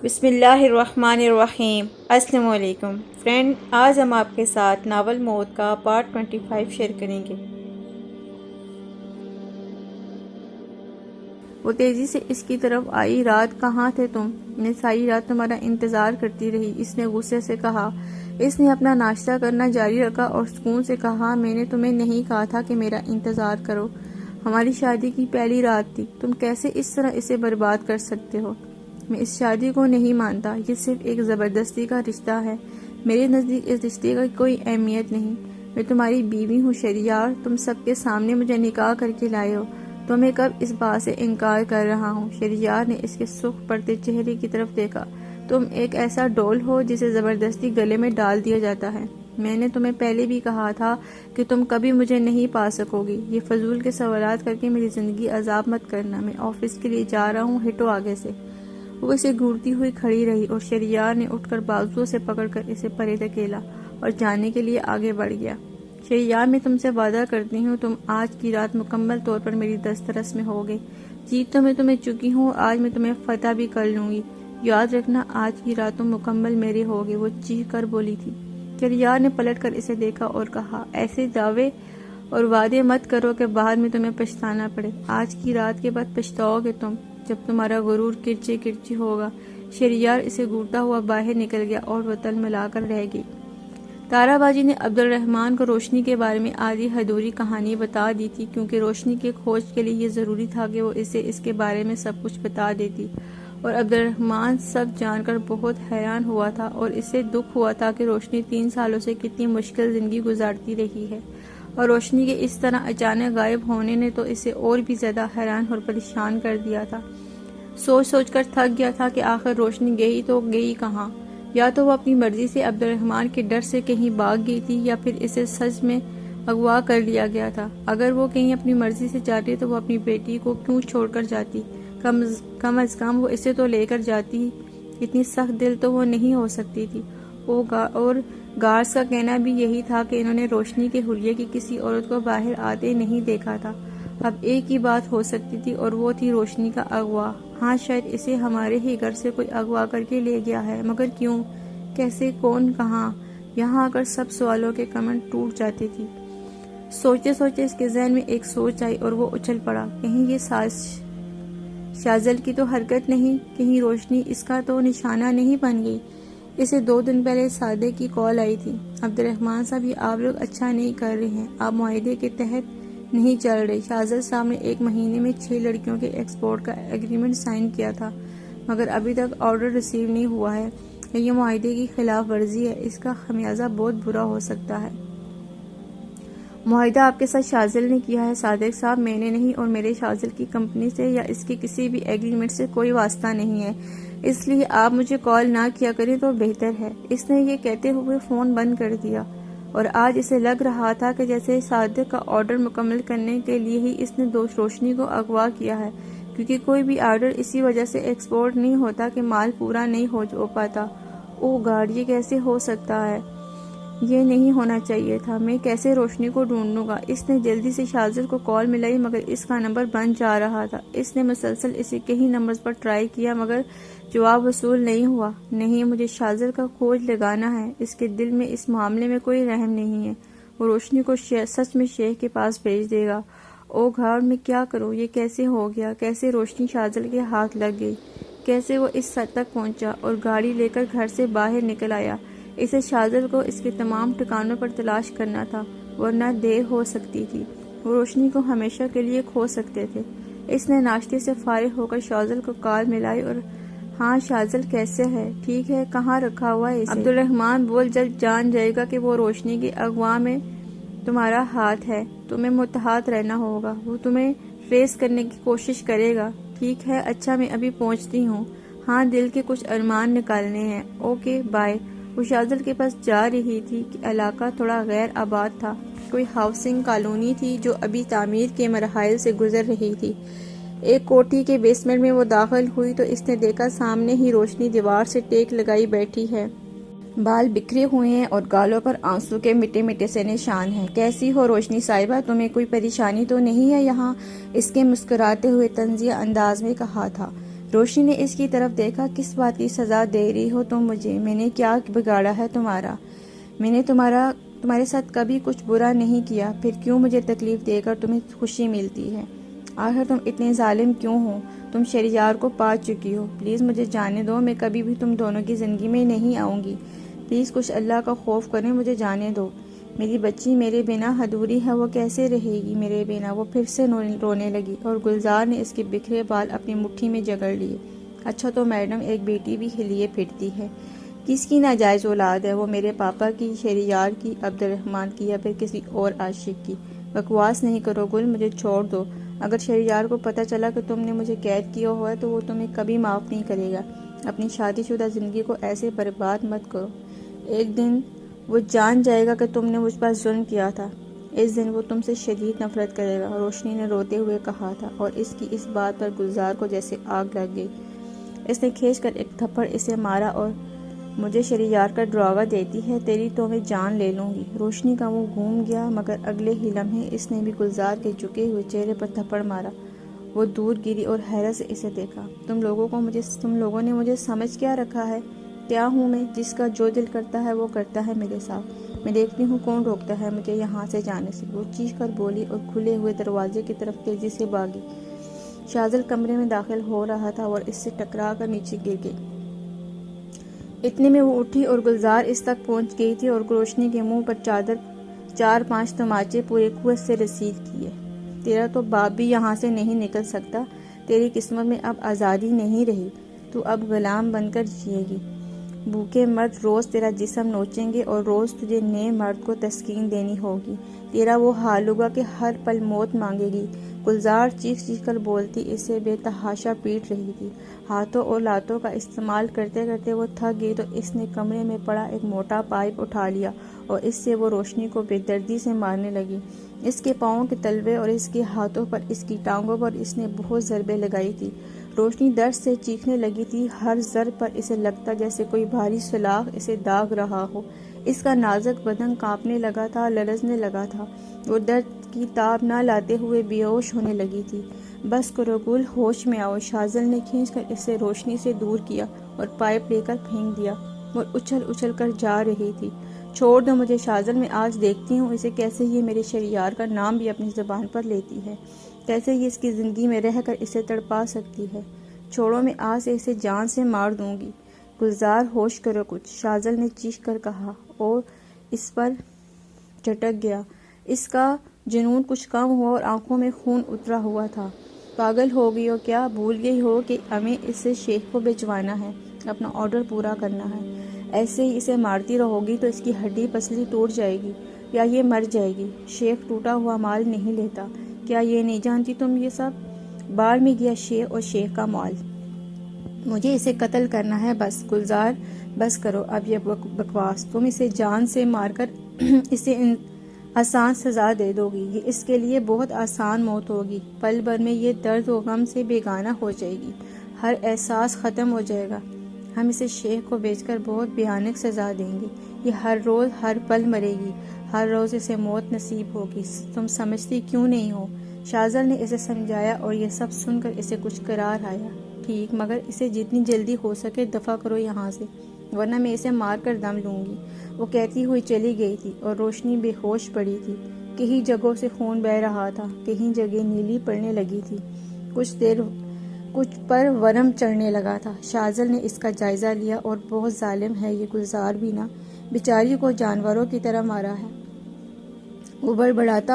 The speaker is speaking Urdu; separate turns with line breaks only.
بسم اللہ الرحمن الرحیم۔ السلام علیکم فرینڈ، آج ہم آپ کے ساتھ ناول موت کا پارٹ 25 شیئر کریں گے۔ وہ تیزی سے اس کی طرف آئی۔ رات کہاں تھے تم؟ میں ساری رات تمہارا انتظار کرتی رہی، اس نے غصے سے کہا۔ اس نے اپنا ناشتہ کرنا جاری رکھا اور سکون سے کہا، میں نے تمہیں نہیں کہا تھا کہ میرا انتظار کرو؟ ہماری شادی کی پہلی رات تھی، تم کیسے اس طرح اسے برباد کر سکتے ہو؟ میں اس شادی کو نہیں مانتا، یہ صرف ایک زبردستی کا رشتہ ہے۔ میرے نزدیک اس رشتے کا کوئی اہمیت نہیں۔ میں تمہاری بیوی ہوں شہریار، تم سب کے سامنے مجھے نکاح کر کے لائے ہو، تو میں کب اس بات سے انکار کر رہا ہوں؟ شہریار نے اس کے سرخ پڑتے چہرے کی طرف دیکھا۔ تم ایک ایسا ڈول ہو جسے زبردستی گلے میں ڈال دیا جاتا ہے۔ میں نے تمہیں پہلے بھی کہا تھا کہ تم کبھی مجھے نہیں پا سکو گی۔ یہ فضول کے سوالات کر کے میری زندگی عذاب مت کرنا۔ میں آفس کے لیے جا رہا ہوں، ہٹو آگے سے۔ وہ اسے گھورتی ہوئی کھڑی رہی اور شہریار نے اٹھ کر بازوؤں سے پکڑ کر اسے پرے دھکیلا اور جانے کے لیے آگے بڑھ گیا۔ شہریار، میں تم سے وعدہ کرتی ہوں تم آج کی رات مکمل طور پر میری دسترس میں ہوگے۔ جیت تو میں تمہیں چکی ہوں، آج میں تمہیں فتح بھی کر لوں گی۔ یاد رکھنا، آج کی رات تم مکمل میرے ہوگے، وہ چیخ کر بولی تھی۔ شہریار نے پلٹ کر اسے دیکھا اور کہا، ایسے دعوے اور وعدے مت کرو کہ بعد میں تمہیں پچھتانا پڑے۔ آج کی رات کے بعد پچھتاؤ گے تم، جب تمہارا غرور کرچے کرچی ہوگا۔ شہریار اسے گھورتا ہوا باہر نکل گیا اور وہ تلملا کر رہ گئی۔ تارا باجی نے عبد الرحمن کو روشنی کے بارے میں آدھی ادھوری کہانی بتا دی تھی، کیونکہ روشنی کی کھوج کے لیے یہ ضروری تھا کہ وہ اسے اس کے بارے میں سب کچھ بتا دیتی، اور عبد الرحمن سب جان کر بہت حیران ہوا تھا اور اسے دکھ ہوا تھا کہ روشنی 3 سالوں سے کتنی مشکل زندگی گزارتی رہی ہے، اور روشنی کے اس طرح اچانک غائب ہونے نے تو اسے اور بھی زیادہ حیران اور پریشان کر دیا تھا۔ سوچ سوچ کر تھک گیا تھا کہ آخر روشنی گئی تو گئی کہاں؟ یا تو وہ اپنی مرضی سے عبد الرحمن کے ڈر سے کہیں بھاگ گئی تھی، یا پھر اسے سچ میں اغوا کر لیا گیا تھا۔ اگر وہ کہیں اپنی مرضی سے جاتی تو وہ اپنی بیٹی کو کیوں چھوڑ کر جاتی؟ کم از کم وہ اسے تو لے کر جاتی۔ اتنی سخت دل تو وہ نہیں ہو سکتی تھی۔ اور گارڈز کا کہنا بھی یہی تھا کہ انہوں نے روشنی کے حلیے کی کسی عورت کو باہر آتے نہیں دیکھا تھا۔ اب ایک ہی بات ہو سکتی تھی، اور وہ تھی روشنی کا اغوا۔ ہاں، شاید اسے ہمارے ہی گھر سے کوئی اغوا کر کے لے گیا ہے، مگر کیوں، کیسے، کون، کہاں؟ یہاں آ کر سب سوالوں کے کمنٹ ٹوٹ جاتی تھی۔ سوچتے سوچتے اس کے ذہن میں ایک سوچ آئی اور وہ اچھل پڑا، کہیں یہ شازل کی تو حرکت نہیں، کہیں روشنی اس کا تو نشانہ نہیں بن گئی؟ اسے 2 دن پہلے سادے کی کال آئی تھی، عبد الرحمن صاحب یہ آپ لوگ اچھا نہیں کر رہے ہیں، آپ معاہدے کے تحت نہیں چل رہے۔ شازل صاحب نے 1 مہینے میں 6 لڑکیوں کے ایکسپورٹ کا ایگریمنٹ سائن کیا تھا، مگر ابھی تک آرڈر ریسیو نہیں ہوا ہے۔ یہ معاہدے کی خلاف ورزی ہے، اس کا خمیازہ بہت برا ہو سکتا ہے۔ معاہدہ آپ کے ساتھ شازل نے کیا ہے صادق صاحب، میں نے نہیں، اور میرے شازل کی کمپنی سے یا اس کے کسی بھی ایگریمنٹ سے کوئی واسطہ نہیں ہے، اس لیے آپ مجھے کال نہ کیا کریں تو بہتر ہے۔ اس نے یہ کہتے ہوئے فون بند کر دیا، اور آج اسے لگ رہا تھا کہ جیسے صادق کا آرڈر مکمل کرنے کے لیے ہی اس نے روشنی کو اغوا کیا ہے، کیونکہ کوئی بھی آرڈر اسی وجہ سے ایکسپورٹ نہیں ہوتا کہ مال پورا نہیں ہو پاتا۔ او گاڈ، یہ کیسے ہو سکتا ہے؟ یہ نہیں ہونا چاہیے تھا۔ میں کیسے روشنی کو ڈھونڈوں گا؟ اس نے جلدی سے شازل کو کال ملائی، مگر اس کا نمبر بند جا رہا تھا۔ اس نے مسلسل اسے کئی نمبرز پر ٹرائی کیا، مگر جواب وصول نہیں ہوا۔ نہیں، مجھے شازل کا کھوج لگانا ہے۔ اس کے دل میں اس معاملے میں کوئی رحم نہیں ہے۔ وہ روشنی کو سچ میں شیخ کے پاس بھیج دے گا۔ او گاڈ، میں کیا کروں؟ یہ کیسے ہو گیا؟ کیسے روشنی شازل کے ہاتھ لگ گئی؟ کیسے وہ اس حد تک پہنچا اور گاڑی لے کر گھر سے باہر نکل آیا؟ اسے شازل کو اس کے تمام ٹھکانوں پر تلاش کرنا تھا، ورنہ دیر ہو سکتی تھی۔ وہ روشنی کو ہمیشہ کے لیے کھو سکتے تھے۔ اس نے ناشتے سے فارغ ہو کر شازل کو کال ملائی اور ہاں شازل کیسے ہے؟ ٹھیک ہے، کہاں رکھا ہوا ہے اسے؟ عبد الرحمن بول، جب جان جائے گا کہ وہ روشنی کے اغوا میں تمہارا ہاتھ ہے، تمہیں محتاط رہنا ہوگا۔ وہ تمہیں ٹریس کرنے کی کوشش کرے گا۔ ٹھیک ہے، اچھا میں ابھی پہنچتی ہوں۔ ہاں، دل کے کچھ ارمان نکالنے ہیں۔ Okay, bye. وہ شازل کے پاس جا رہی تھی کہ علاقہ تھوڑا غیر آباد تھا۔ کوئی ہاؤسنگ کالونی تھی جو ابھی تعمیر کے مراحل سے گزر رہی تھی۔ ایک کوٹھی کے بیسمنٹ میں وہ داخل ہوئی تو اس نے دیکھا سامنے ہی روشنی دیوار سے ٹیک لگائی بیٹھی ہے۔ بال بکھرے ہوئے ہیں اور گالوں پر آنسو کے مٹے مٹے سے نشان ہیں۔ کیسی ہو روشنی صاحبہ؟ تمہیں کوئی پریشانی تو نہیں ہے یہاں؟ اس کے مسکراتے ہوئے طنزیہ انداز میں کہا تھا۔ روشنی نے اس کی طرف دیکھا. کس بات کی سزا دے رہی ہو تم مجھے؟ میں نے کیا بگاڑا ہے تمہارا؟ میں نے تمہارے ساتھ کبھی کچھ برا نہیں کیا، پھر کیوں مجھے تکلیف دے کر تمہیں خوشی ملتی ہے؟ آخر تم اتنے ظالم کیوں ہو؟ تم شہریار کو پا چکی ہو. پلیز مجھے جانے دو، میں کبھی بھی تم دونوں کی زندگی میں نہیں آؤں گی. پلیز کچھ اللہ کا خوف کریں، مجھے جانے دو. میری بچی میرے بنا ادھوری ہے، وہ کیسے رہے گی میرے بنا؟ وہ پھر سے رونے لگی اور گلزار نے اس کے بکھرے بال اپنی مٹھی میں جکڑ لیے. اچھا تو میڈم، ایک بیٹی بھی لیے پھرتی ہے. کس کی ناجائز اولاد ہے وہ؟ میرے پاپا کی، شہریار کی، عبد الرحمن کی، یا پھر کسی اور عاشق کی؟ بکواس نہیں کرو گل، مجھے چھوڑ دو. اگر شہریار کو پتہ چلا کہ تم نے مجھے قید کیا ہوا ہے تو وہ تمہیں کبھی معاف نہیں کرے گا. اپنی شادی شدہ زندگی کو ایسے برباد مت کرو. ایک دن وہ جان جائے گا کہ تم نے مجھ پر ظلم کیا تھا. اس دن وہ تم سے شدید نفرت کرے گا. روشنی نے روتے ہوئے کہا تھا، اور اس کی اس بات پر گلزار کو جیسے آگ لگ گئی. اس نے کھینچ کر ایک تھپڑ اسے مارا اور مجھے شہریار کا ڈراوا دیتی ہے، تیری تو میں جان لے لوں گی. روشنی کا منہ گھوم گیا، مگر اگلے ہی لمحے اس نے بھی گلزار کے جھکے ہوئے چہرے پر تھپڑ مارا. وہ دور گری اور حیرت سے اسے دیکھا. تم لوگوں نے مجھے سمجھ کیا رکھا ہے؟ کیا ہوں میں؟ جس کا جو دل کرتا ہے وہ کرتا ہے میرے ساتھ. میں دیکھتی ہوں کون روکتا ہے مجھے یہاں سے جانے سے. وہ چیخ کر بولی اور کھلے ہوئے دروازے کی طرف تیزی سے بھاگی. شاذل کمرے میں داخل ہو رہا تھا اور اس سے ٹکرا کر نیچے گر گئی. اتنے میں وہ اٹھی اور گلزار اس تک پہنچ گئی تھی اور روشنی کے منہ پر 4-5 تماچے پورے قوت سے رسید کیے. تیرا تو باپ بھی یہاں سے نہیں نکل سکتا. تیری قسمت میں اب آزادی نہیں رہی. تو اب غلام بن کر جیے گی. بھوکے مرد روز تیرا جسم نوچیں گے اور روز تجھے نئے مرد کو تسکین دینی ہوگی. تیرا وہ حال ہوگا کہ ہر پل موت مانگے گی. گلزار چیخ کر بولتی اسے بے تحاشا پیٹ رہی تھی. ہاتھوں اور لاتوں کا استعمال کرتے کرتے وہ تھک گئی تو اس نے کمرے میں پڑا ایک موٹا پائپ اٹھا لیا اور اس سے وہ روشنی کو بے دردی سے مارنے لگی. اس کے پاؤں کے تلوے اور اس کے ہاتھوں پر، اس کی ٹانگوں پر اس نے بہت ضربیں لگائی تھی. روشنی درد سے چیخنے لگی تھی. ہر ضرب پر اسے لگتا جیسے کوئی بھاری سلاخ اسے داغ رہا ہو. اس کا نازک بدن کانپنے لگا تھا، لرزنے لگا تھا. وہ درد کی تاب نہ لاتے ہوئے بے ہوش ہونے لگی تھی. بس کرو گل، ہوش میں آؤ. شاذل نے کھینچ کر اسے روشنی سے دور کیا اور پائپ لے کر پھینک دیا. وہ اچھل اچھل کر جا رہی تھی. چھوڑ دو مجھے شاذل، میں آج دیکھتی ہوں اسے کیسے یہ میرے شہریار کا نام بھی اپنی زبان پر لیتی ہے، کیسے یہ اس کی زندگی میں رہ کر اسے تڑپا سکتی ہے. چھوڑو، میں آج سے اسے جان سے مار دوں گی. گلزار، ہوش کرو کچھ، شاذل نے چیخ کر کہا اور اس پر جھٹک گیا. اس کا جنون کچھ کم ہوا اور آنکھوں میں خون اترا ہوا تھا. پاگل ہو گئی ہو کیا؟ بھول گئی ہو کہ ہمیں اسے شیخ کو بھجوانا ہے، اپنا آرڈر پورا کرنا ہے. ایسے ہی اسے مارتی رہو گی تو اس کی ہڈی پسلی ٹوٹ جائے گی یا یہ مر جائے گی. شیخ ٹوٹا ہوا مال نہیں لیتا. کیا یہ نہیں جانتی تم؟ یہ سب بار میں گیا شیخ اور شیخ کا مال. مجھے اسے قتل کرنا ہے بس. گلزار، بس کرو اب یہ بکواس. تم اسے جان سے مار کر اسے آسان سزا دے دو گی. یہ اس کے لیے بہت آسان موت ہوگی. پل بھر میں یہ درد و غم سے بیگانہ ہو جائے گی. ہر احساس ختم ہو جائے گا. ہم اسے شیخ کو بیچ کر بہت بھیانک سزا دیں گے. یہ ہر روز ہر پل مرے گی. ہر روز اسے موت نصیب ہوگی. تم سمجھتی کیوں نہیں ہو؟ شاذل نے اسے سمجھایا اور یہ سب سن کر اسے کچھ قرار آیا. ٹھیک، مگر اسے جتنی جلدی ہو سکے دفع کرو یہاں سے، ورنہ میں اسے مار کر دم لوں گی. وہ کہتی ہوئی چلی گئی تھی اور روشنی بے ہوش پڑی تھی. کئی جگہوں سے خون بہہ رہا تھا، کئی جگہ نیلی پڑنے لگی تھی، کچھ پر ورم چڑھنے لگا تھا. شاذل نے اس کا جائزہ لیا اور بہت ظالم ہے یہ گلزار بھی نا، بیچاری کو جانوروں کی طرح مارا ہے. وہ بڑبڑاتا